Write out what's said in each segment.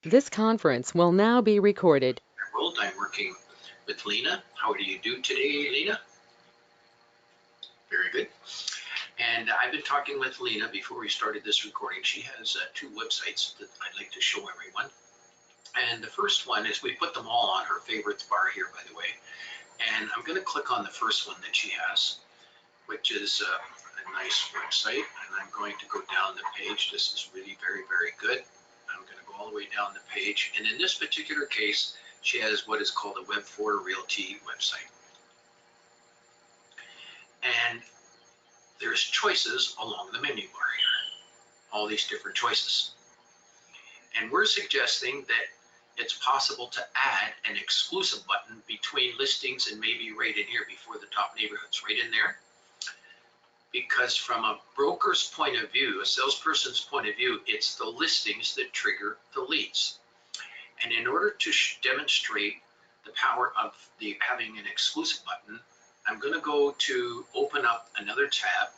This conference will now be recorded. World. I'm working with Lena. How do you do today, Lena? Very good. And I've been talking with Lena before we started this recording. She has two websites that I'd like to show everyone. And the first one is, we put them all on her favorites bar here, by the way. And I'm going to click on the first one that she has, which is a nice website. And I'm going to go down the page. This is really very, very good. I'm going to go all the way down the page. And in this particular case, she has what is called a Web4 Realty website. And there's choices along the menu bar here, all these different choices. And we're suggesting that it's possible to add an exclusive button between listings and maybe right in here before the top neighborhoods, right in there. Because from a broker's point of view, a salesperson's point of view, it's the listings that trigger the leads. And in order to demonstrate the power of having an exclusive button, I'm going to go to open up another tab,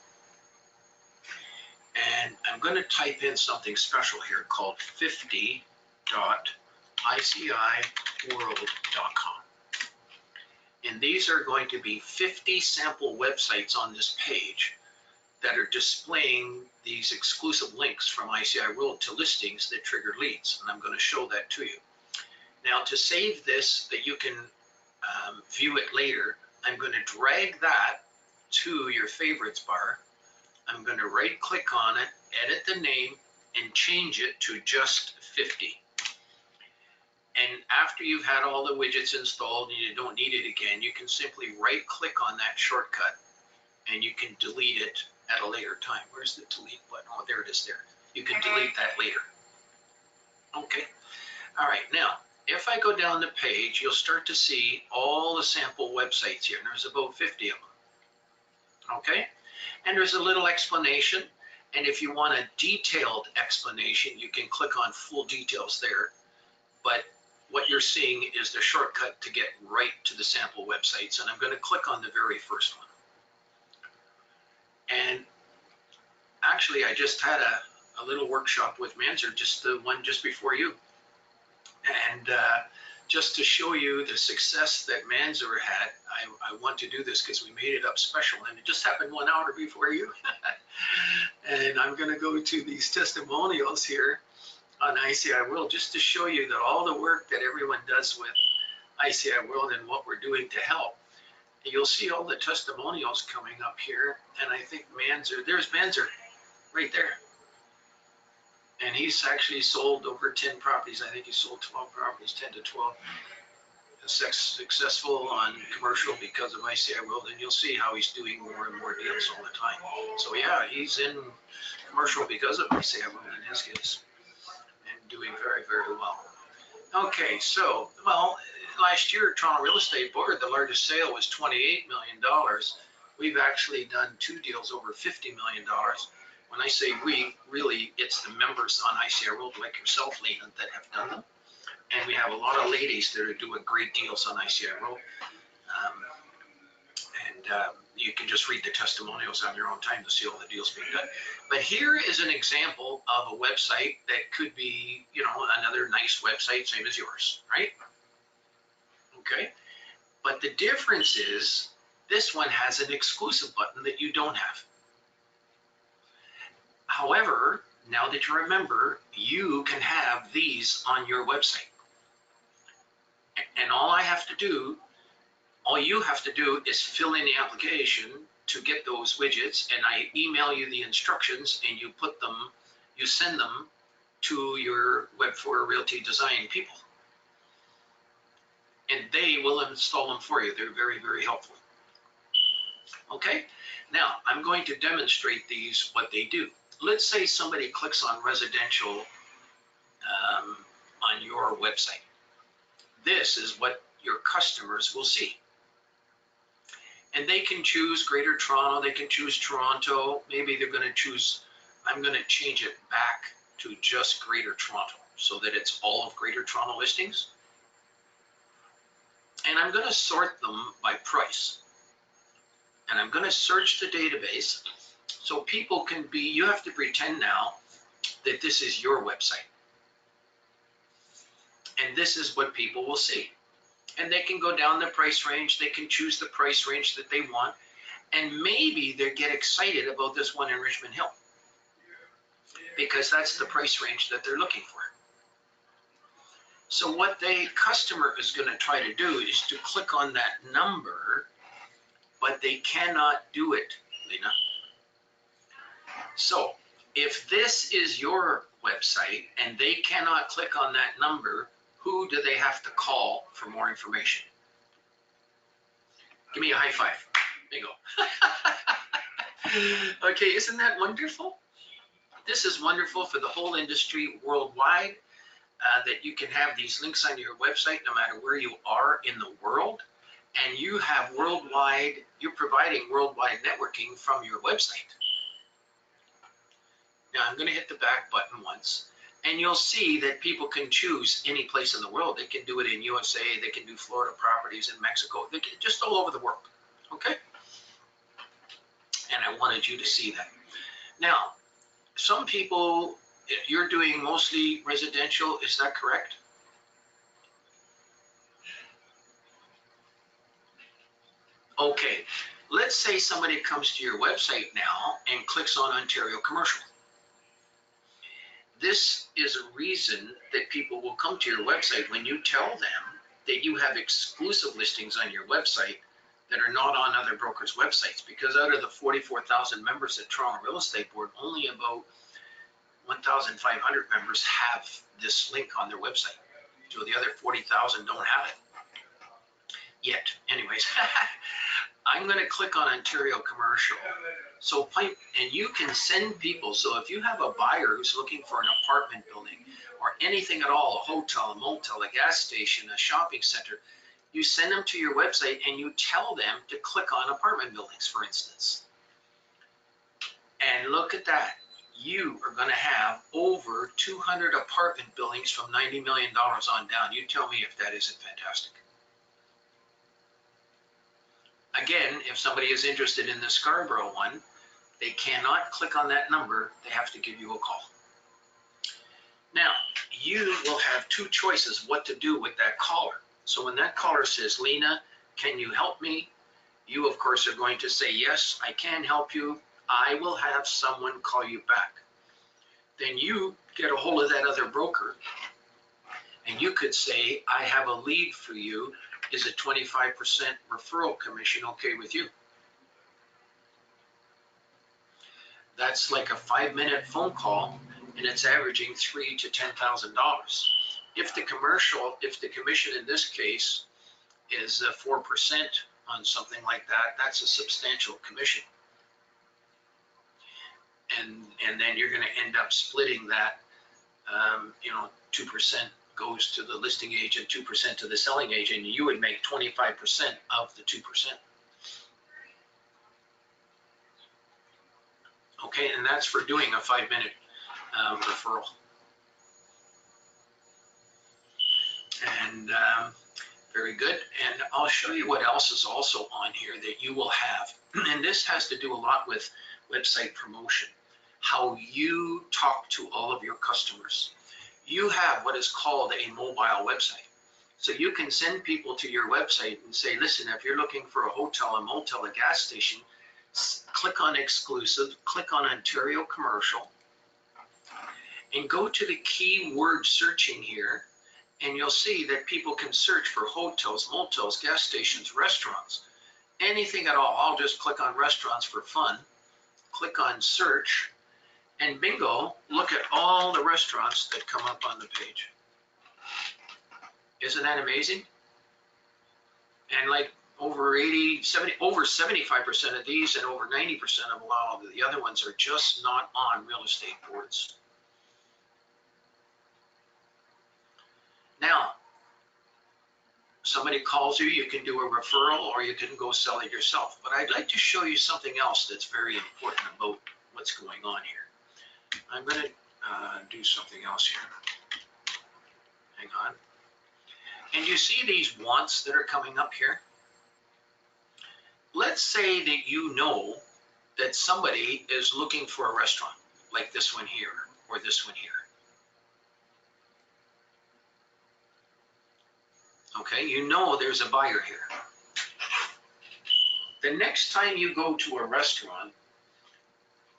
and I'm going to type in something special here called 50.ICIWorld.com. And these are going to be 50 sample websites on this page that are displaying these exclusive links from ICIWorld to listings that trigger leads. And I'm going to show that to you. Now, to save this, that you can view it later, I'm going to drag that to your favorites bar. I'm going to right click on it, edit the name, and change it to just 50. And after you've had all the widgets installed and you don't need it again, you can simply right click on that shortcut and you can delete it at a later time. Where's the delete button? Oh, there it is there. You can delete that later. Okay. All right. Now, if I go down the page, you'll start to see all the sample websites here. And there's about 50 of them. Okay. And there's a little explanation. And if you want a detailed explanation, you can click on full details there. But what you're seeing is the shortcut to get right to the sample websites. And I'm going to click on the very first one. And actually, I just had a little workshop with Manzer, just the one just before you. And just to show you the success that Manzer had, I want to do this because we made it up special, and it just happened 1 hour before you. And I'm going to go to these testimonials here on ICIWorld just to show you that all the work that everyone does with ICIWorld and what we're doing to help. You'll see all the testimonials coming up here, and I think Manzer, there's Manzer right there. And he's actually sold over 10 properties. I think he sold 12 properties, 10 to 12. Successful on commercial because of ICIWorld, and you'll see how he's doing more and more deals all the time. So yeah, he's in commercial because of ICIWorld in his case, and doing very, very well. Okay, so, well, last year, Toronto Real Estate Board, the largest sale was $28 million. We've actually done 2 deals over $50 million. When I say we, really, it's the members on ICIWorld, like yourself, Lena, that have done them. And we have a lot of ladies that are doing great deals on ICIWorld. You can just read the testimonials on your own time to see all the deals being done. But here is an example of a website that could be, you know, another nice website, same as yours, right? Okay. But the difference is this one has an exclusive button that you don't have. However, now that you remember, you can have these on your website. And all you have to do is fill in the application to get those widgets, and I email you the instructions, and you send them to your Web4 Realty design people. And they will install them for you. They're very, very helpful. Okay, now I'm going to demonstrate these, what they do. Let's say somebody clicks on residential on your website. This is what your customers will see. And they can choose Greater Toronto, they can choose Toronto, maybe they're going to choose, I'm going to change it back to just Greater Toronto so that it's all of Greater Toronto listings. And I'm going to sort them by price. And I'm going to search the database so people you have to pretend now that this is your website. this is what people will see. And they can go down the price range, they can choose the price range that they want, and maybe they get excited about this one in Richmond Hill because that's the price range that they're looking for. So what the customer is going to try to do is to click on that number, but they cannot do it, Lena. So if this is your website and they cannot click on that number, who do they have to call for more information? Give me a high five. There you go. Okay, isn't that wonderful? This is wonderful for the whole industry worldwide, that you can have these links on your website no matter where you are in the world, and you have worldwide, you're providing worldwide networking from your website. Now I'm going to hit the back button once, and you'll see that people can choose any place in the world. They can do it in USA, they can do Florida properties in Mexico, they can, just all over the world, okay? And I wanted you to see that. Now, some people, you're doing mostly residential, is that correct? Okay, let's say somebody comes to your website now and clicks on Ontario Commercial. This is a reason that people will come to your website when you tell them that you have exclusive listings on your website that are not on other brokers' websites, because out of the 44,000 members at Toronto Real Estate Board, only about 1,500 members have this link on their website. So the other 40,000 don't have it yet. Anyways, I'm going to click on Ontario Commercial. So and you can send people. So if you have a buyer who's looking for an apartment building or anything at all, a hotel, a motel, a gas station, a shopping center, you send them to your website and you tell them to click on apartment buildings, for instance. And look at that. You are going to have over 200 apartment buildings from $90 million on down. You tell me if that isn't fantastic. Again, if somebody is interested in the Scarborough one, they cannot click on that number. They have to give you a call. Now, you will have two choices what to do with that caller. So when that caller says, Lena, can you help me? You, of course, are going to say, yes, I can help you. I will have someone call you back. Then you get a hold of that other broker and you could say, I have a lead for you. Is a 25% referral commission okay with you? That's like a 5-minute phone call and it's averaging $3,000 to $10,000. If the commission in this case is 4% on something like that, that's a substantial commission. And then you're going to end up splitting that, 2% goes to the listing agent, 2% to the selling agent, and you would make 25% of the 2%. Okay, and that's for doing a 5-minute referral. And very good. And I'll show you what else is also on here that you will have. And this has to do a lot with website promotion, how you talk to all of your customers. You have what is called a mobile website. So you can send people to your website and say, listen, if you're looking for a hotel, a motel, a gas station, click on exclusive, click on Ontario Commercial, and go to the keyword searching here, and you'll see that people can search for hotels, motels, gas stations, restaurants, anything at all. I'll just click on restaurants for fun, click on search, and bingo, look at all the restaurants that come up on the page. Isn't that amazing? And like over 75% of these and over 90% of a lot of the other ones are just not on real estate boards. Now, somebody calls you, you can do a referral or you can go sell it yourself. But I'd like to show you something else that's very important about what's going on here. I'm going to do something else here. Hang on. And you see these wants that are coming up here? Let's say that you know that somebody is looking for a restaurant, like this one here or this one here. Okay, you know there's a buyer here. The next time you go to a restaurant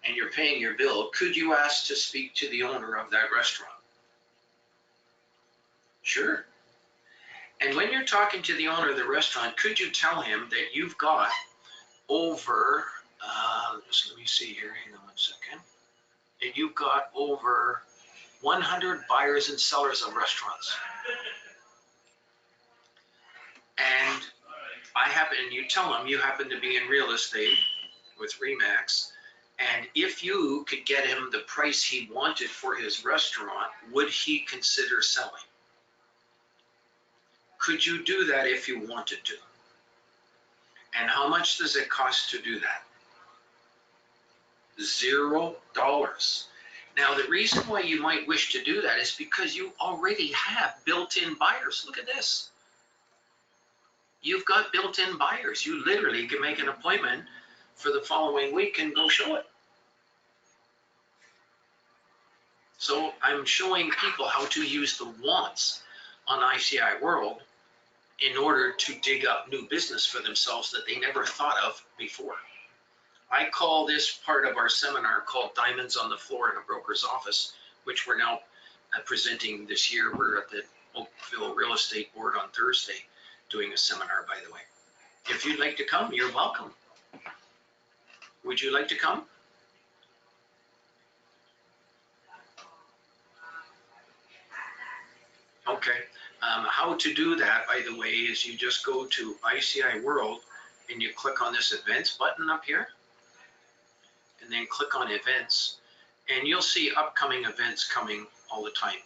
and you're paying your bill, could you ask to speak to the owner of that restaurant? Sure. And when you're talking to the owner of the restaurant, could you tell him that you've got over, just let me see here, hang on one second, that you've got over 100 buyers and sellers of restaurants. And you tell him you happen to be in real estate with Remax, and if you could get him the price he wanted for his restaurant, would he consider selling? Could you do that if you wanted to? And how much does it cost to do that? $0. Now, the reason why you might wish to do that is because you already have built-in buyers. Look at this. You've got built-in buyers. You literally can make an appointment for the following week and go show it. So I'm showing people how to use the wants on ICIWorld in order to dig up new business for themselves that they never thought of before. I call this part of our seminar called Diamonds on the Floor in a Broker's Office, which we're now presenting this year. We're at the Oakville Real Estate Board on Thursday doing a seminar, by the way. If you'd like to come, you're welcome. Would you like to come? Okay. How to do that, by the way, is you just go to ICIWorld and you click on this events button up here, and then click on events, and you'll see upcoming events coming all the time.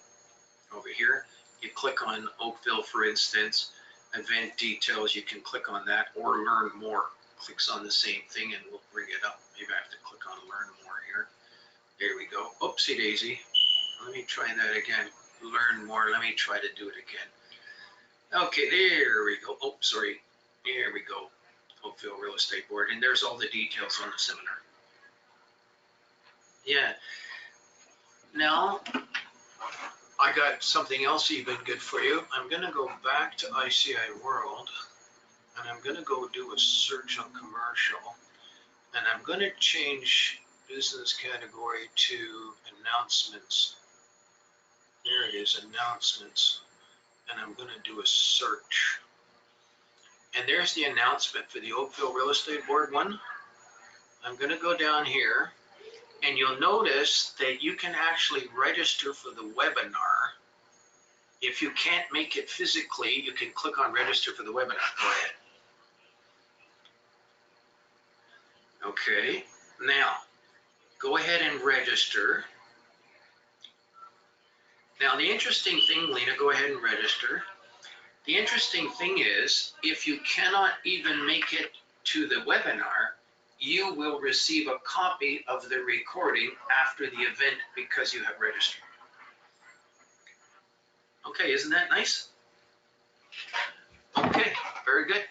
Over here, you click on Oakville, for instance, event details, you can click on that, or learn more. Clicks on the same thing and we'll bring it up. Maybe I have to click on learn more here. There we go. Oopsie daisy. Let me try that again. Learn more. Let me try to do it again. Okay, there we go. Oh, sorry. There we go. Oakville Real Estate Board. And there's all the details on the seminar. Yeah. Now, I got something else even good for you. I'm going to go back to ICIWorld, and I'm going to go do a search on commercial, and I'm going to change business category to announcements. There it is, announcements, and I'm going to do a search. And there's the announcement for the Oakville Real Estate Board one. I'm going to go down here, and you'll notice that you can actually register for the webinar. If you can't make it physically, you can click on register for the webinar. Go ahead. Okay, now go ahead and register. Now the interesting thing, Lena, go ahead and register. The interesting thing is, if you cannot even make it to the webinar, you will receive a copy of the recording after the event because you have registered. Okay, isn't that nice? Okay, very good.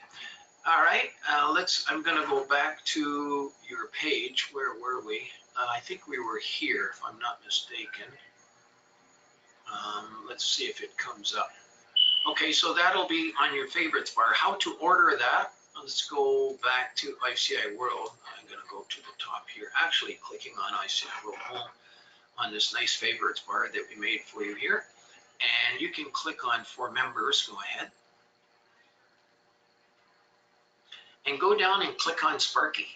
All right, I'm gonna go back to your page. Where were we? I think we were here, if I'm not mistaken. Let's see if it comes up. Okay, so that'll be on your favorites bar. How to order that? Let's go back to ICIWorld. I'm gonna go to the top here. Actually, clicking on ICIWorld Home on this nice favorites bar that we made for you here. And you can click on for members, go ahead. And go down and click on Sparky.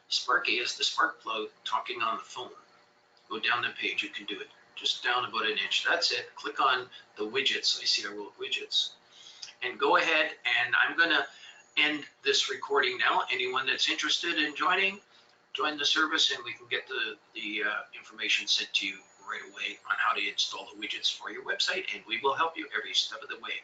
Sparky is the spark plug talking on the phone. Go down the page, you can do it. Just down about an inch, that's it. Click on the widgets, ICIWorld widgets. And go ahead, and I'm gonna end this recording now. Anyone that's interested in join the service, and we can get the information sent to you right away on how to install the widgets for your website, and we will help you every step of the way.